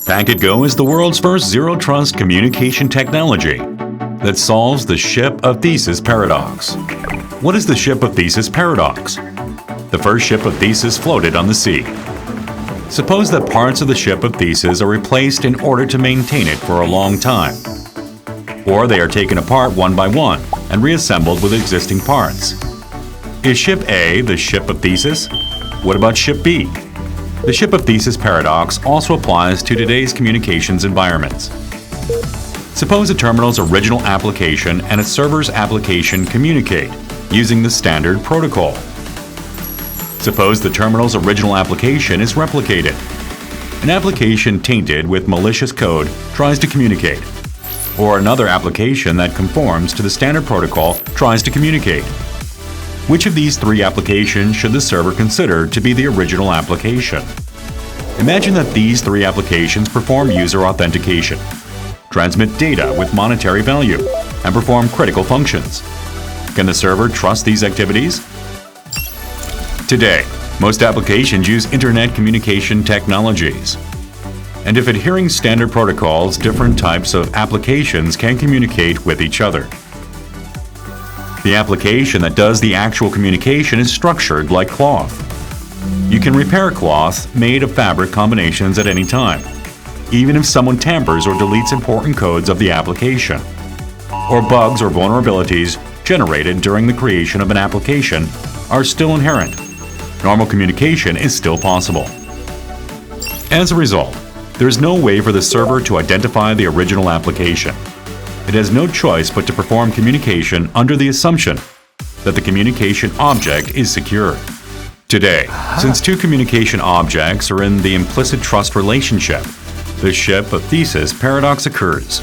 PacketGo is the world's first zero-trust communication technology that solves the Ship of Theseus paradox. What is the Ship of Theseus paradox? The first Ship of Theseus floated on the sea. Suppose that parts of the Ship of Theseus are replaced in order to maintain it for a long time. Or they are taken apart one by one and reassembled with existing parts. Is Ship A the Ship of Theseus? What about Ship B? The Ship of Theseus paradox also applies to today's communications environments. Suppose a terminal's original application and a server's application communicate using the standard protocol. Suppose the terminal's original application is replicated. An application tainted with malicious code tries to communicate, or another application that conforms to the standard protocol tries to communicate. Which of these three applications should the server consider to be the original application? Imagine that these three applications perform user authentication, transmit data with monetary value, and perform critical functions. Can the server trust these activities? Today, most applications use Internet communication technologies. And if adhering standard protocols, different types of applications can communicate with each other. The application that does the actual communication is structured like cloth. You can repair cloth made of fabric combinations at any time, even if someone tampers or deletes important codes of the application. Or bugs or vulnerabilities generated during the creation of an application are still inherent. Normal communication is still possible. As a result, there is no way for the server to identify the original application. It has no choice but to perform communication under the assumption that the communication object is secure. Today, since two communication objects are in the implicit trust relationship, the Ship of Theseus paradox occurs.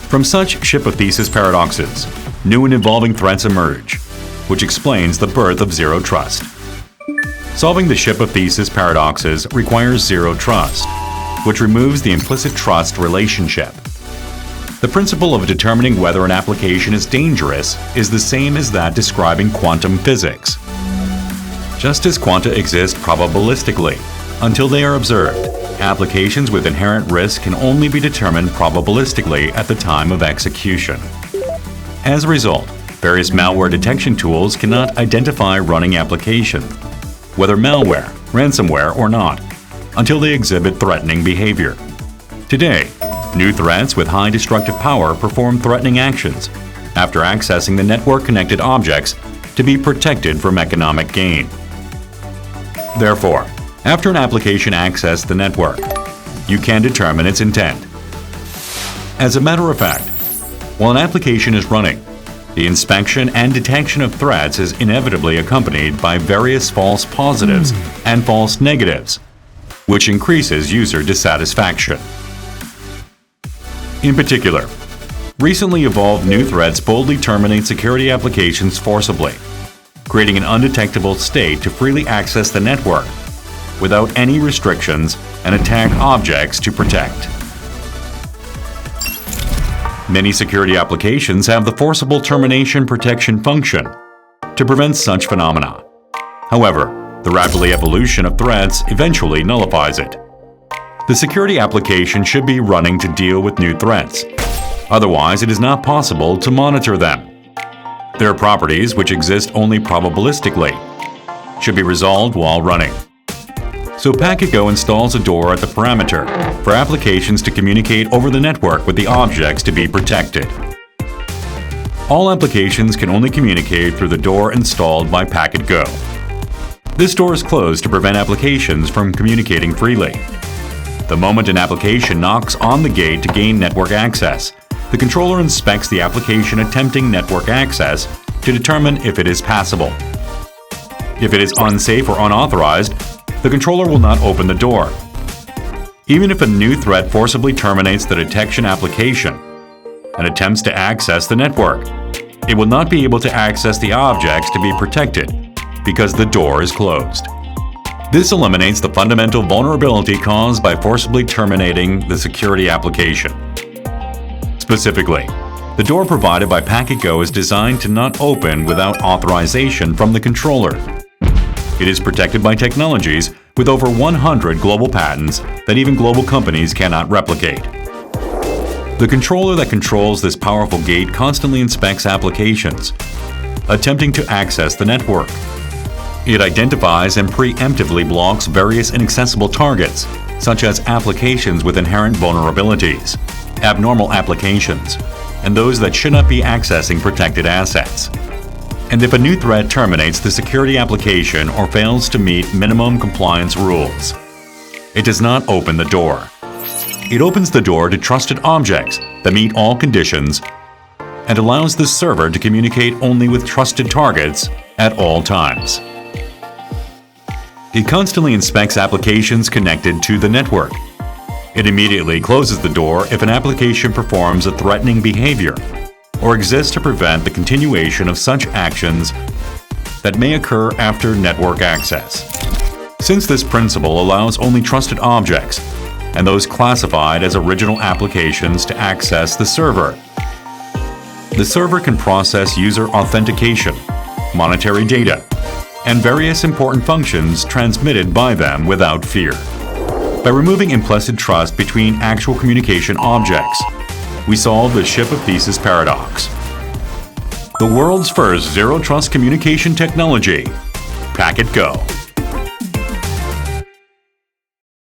From such Ship of Theseus paradoxes, new and evolving threats emerge, which explains the birth of zero trust. Solving the Ship of Theseus paradoxes requires zero trust, which removes the implicit trust relationship. The principle of determining whether an application is dangerous is the same as that describing quantum physics. Just as quanta exist probabilistically, until they are observed, applications with inherent risk can only be determined probabilistically at the time of execution. As a result, various malware detection tools cannot identify running applications, whether malware, ransomware, or not, until they exhibit threatening behavior. Today, new threats with high destructive power perform threatening actions after accessing the network-connected objects to be protected from economic gain. Therefore, after an application accesses the network, you can determine its intent. As a matter of fact, while an application is running, the inspection and detection of threats is inevitably accompanied by various false positives and false negatives, which increases user dissatisfaction. In particular, recently evolved new threats boldly terminate security applications forcibly, creating an undetectable state to freely access the network without any restrictions and attack objects to protect. Many security applications have the forcible termination protection function to prevent such phenomena. However, the rapid evolution of threats eventually nullifies it. The security application should be running to deal with new threats. Otherwise, it is not possible to monitor them. There are properties which exist only probabilistically, should be resolved while running. So PacketGo installs a door at the parameter for applications to communicate over the network with the objects to be protected. All applications can only communicate through the door installed by PacketGo. This door is closed to prevent applications from communicating freely. The moment an application knocks on the gate to gain network access, the controller inspects the application attempting network access to determine if it is passable. If it is unsafe or unauthorized, the controller will not open the door. Even if a new threat forcibly terminates the detection application and attempts to access the network, it will not be able to access the objects to be protected because the door is closed. This eliminates the fundamental vulnerability caused by forcibly terminating the security application. Specifically, the door provided by PacketGo is designed to not open without authorization from the controller. It is protected by technologies with over 100 global patents that even global companies cannot replicate. The controller that controls this powerful gate constantly inspects applications, attempting to access the network. It identifies and preemptively blocks various inaccessible targets, such as applications with inherent vulnerabilities, abnormal applications, and those that should not be accessing protected assets. And if a new threat terminates the security application or fails to meet minimum compliance rules, it does not open the door. It opens the door to trusted objects that meet all conditions and allows the server to communicate only with trusted targets at all times. It constantly inspects applications connected to the network. It immediately closes the door if an application performs a threatening behavior or exists to prevent the continuation of such actions that may occur after network access. Since this principle allows only trusted objects and those classified as original applications to access the server can process user authentication, monetary data, and various important functions transmitted by them without fear. By removing implicit trust between actual communication objects, we solve the Ship of Theseus paradox. The world's first zero-trust communication technology, PacketGo.